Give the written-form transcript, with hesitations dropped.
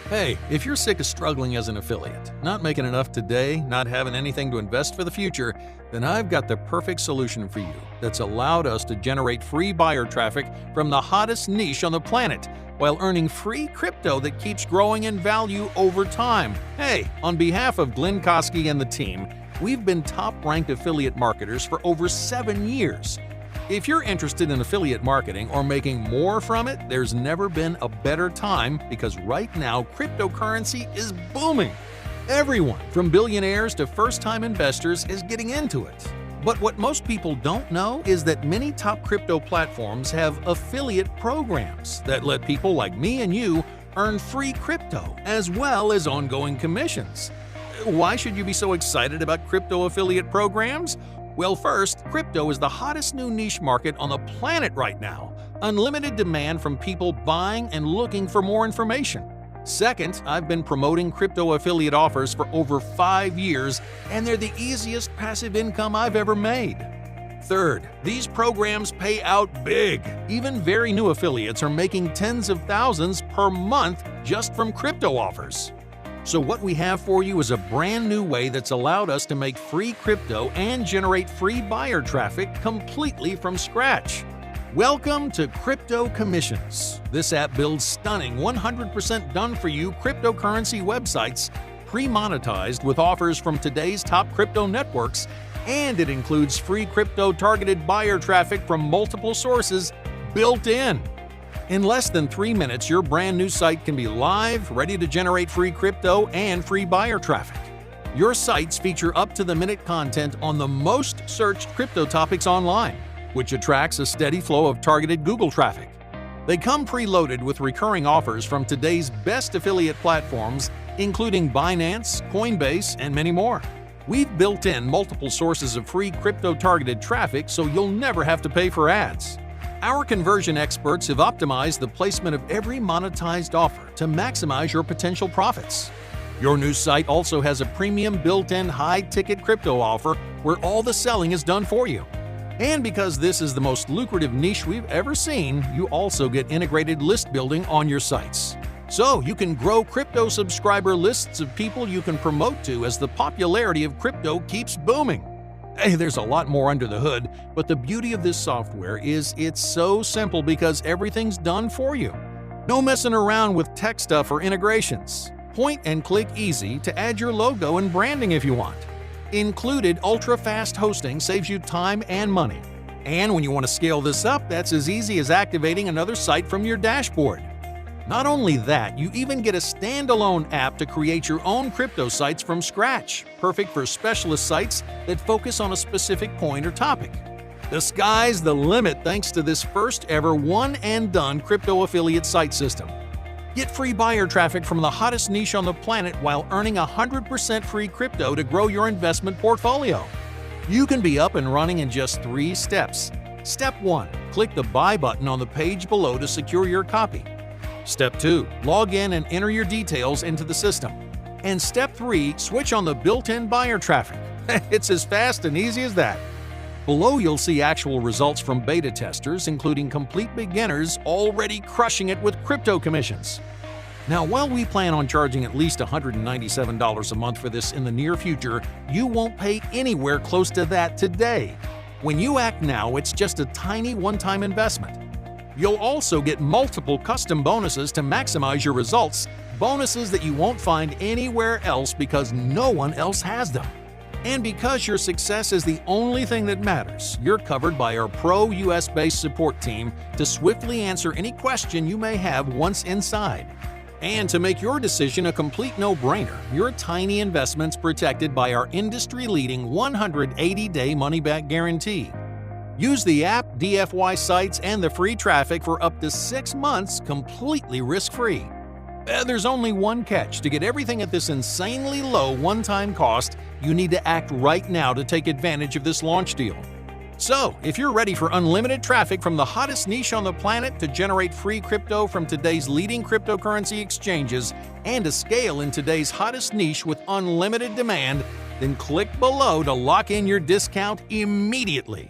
Hey, if you're sick of struggling as an affiliate, not making enough today, not having anything to invest for the future, then I've got the perfect solution for you that's allowed us to generate free buyer traffic from the hottest niche on the planet while earning free crypto that keeps growing in value over time. Hey, on behalf of Glenn Kosky and the team, we've been top-ranked affiliate marketers for over 7 years. If you're interested in affiliate marketing or making more from it, there's never been a better time because right now cryptocurrency is booming. Everyone from billionaires to first-time investors is getting into it. But what most people don't know is that many top crypto platforms have affiliate programs that let people like me and you earn free crypto as well as ongoing commissions. Why should you be so excited about crypto affiliate programs? Well, first, crypto is the hottest new niche market on the planet right now. Unlimited demand from people buying and looking for more information. Second, I've been promoting crypto affiliate offers for over 5 years, and they're the easiest passive income I've ever made. Third, these programs pay out big. Even very new affiliates are making tens of thousands per month just from crypto offers. So what we have for you is a brand new way that's allowed us to make free crypto and generate free buyer traffic completely from scratch. Welcome to Crypto Commissions. This app builds stunning 100% done-for-you cryptocurrency websites, pre-monetized with offers from today's top crypto networks, and it includes free crypto-targeted buyer traffic from multiple sources built in. In less than 3 minutes, your brand new site can be live, ready to generate free crypto and free buyer traffic. Your sites feature up-to-the-minute content on the most searched crypto topics online, which attracts a steady flow of targeted Google traffic. They come preloaded with recurring offers from today's best affiliate platforms, including Binance, Coinbase, and many more. We've built in multiple sources of free crypto-targeted traffic so you'll never have to pay for ads. Our conversion experts have optimized the placement of every monetized offer to maximize your potential profits. Your new site also has a premium built-in high-ticket crypto offer where all the selling is done for you. And because this is the most lucrative niche we've ever seen, you also get integrated list building on your sites. So you can grow crypto subscriber lists of people you can promote to as the popularity of crypto keeps booming. Hey, there's a lot more under the hood, but the beauty of this software is it's so simple because everything's done for you. No messing around with tech stuff or integrations. Point and click easy to add your logo and branding if you want. Included ultra-fast hosting saves you time and money. And when you want to scale this up, that's as easy as activating another site from your dashboard. Not only that, you even get a standalone app to create your own crypto sites from scratch, perfect for specialist sites that focus on a specific point or topic. The sky's the limit thanks to this first ever one-and-done crypto affiliate site system. Get free buyer traffic from the hottest niche on the planet while earning 100% free crypto to grow your investment portfolio. You can be up and running in just 3 steps. Step 1. Click the Buy button on the page below to secure your copy. Step 2. Log in and enter your details into the system. And Step 3. Switch on the built-in buyer traffic. It's as fast and easy as that. Below you'll see actual results from beta testers, including complete beginners already crushing it with crypto commissions. Now, while we plan on charging at least $197 a month for this in the near future, you won't pay anywhere close to that today. When you act now, it's just a tiny one-time investment. You'll also get multiple custom bonuses to maximize your results, bonuses that you won't find anywhere else because no one else has them. And because your success is the only thing that matters, you're covered by our pro US-based support team to swiftly answer any question you may have once inside. And to make your decision a complete no-brainer, your tiny investment's protected by our industry-leading 180-day money-back guarantee. Use the app, DFY sites, and the free traffic for up to 6 months completely risk-free. There's only one catch. To get everything at this insanely low one-time cost, you need to act right now to take advantage of this launch deal. So, if you're ready for unlimited traffic from the hottest niche on the planet to generate free crypto from today's leading cryptocurrency exchanges and to scale in today's hottest niche with unlimited demand, then click below to lock in your discount immediately.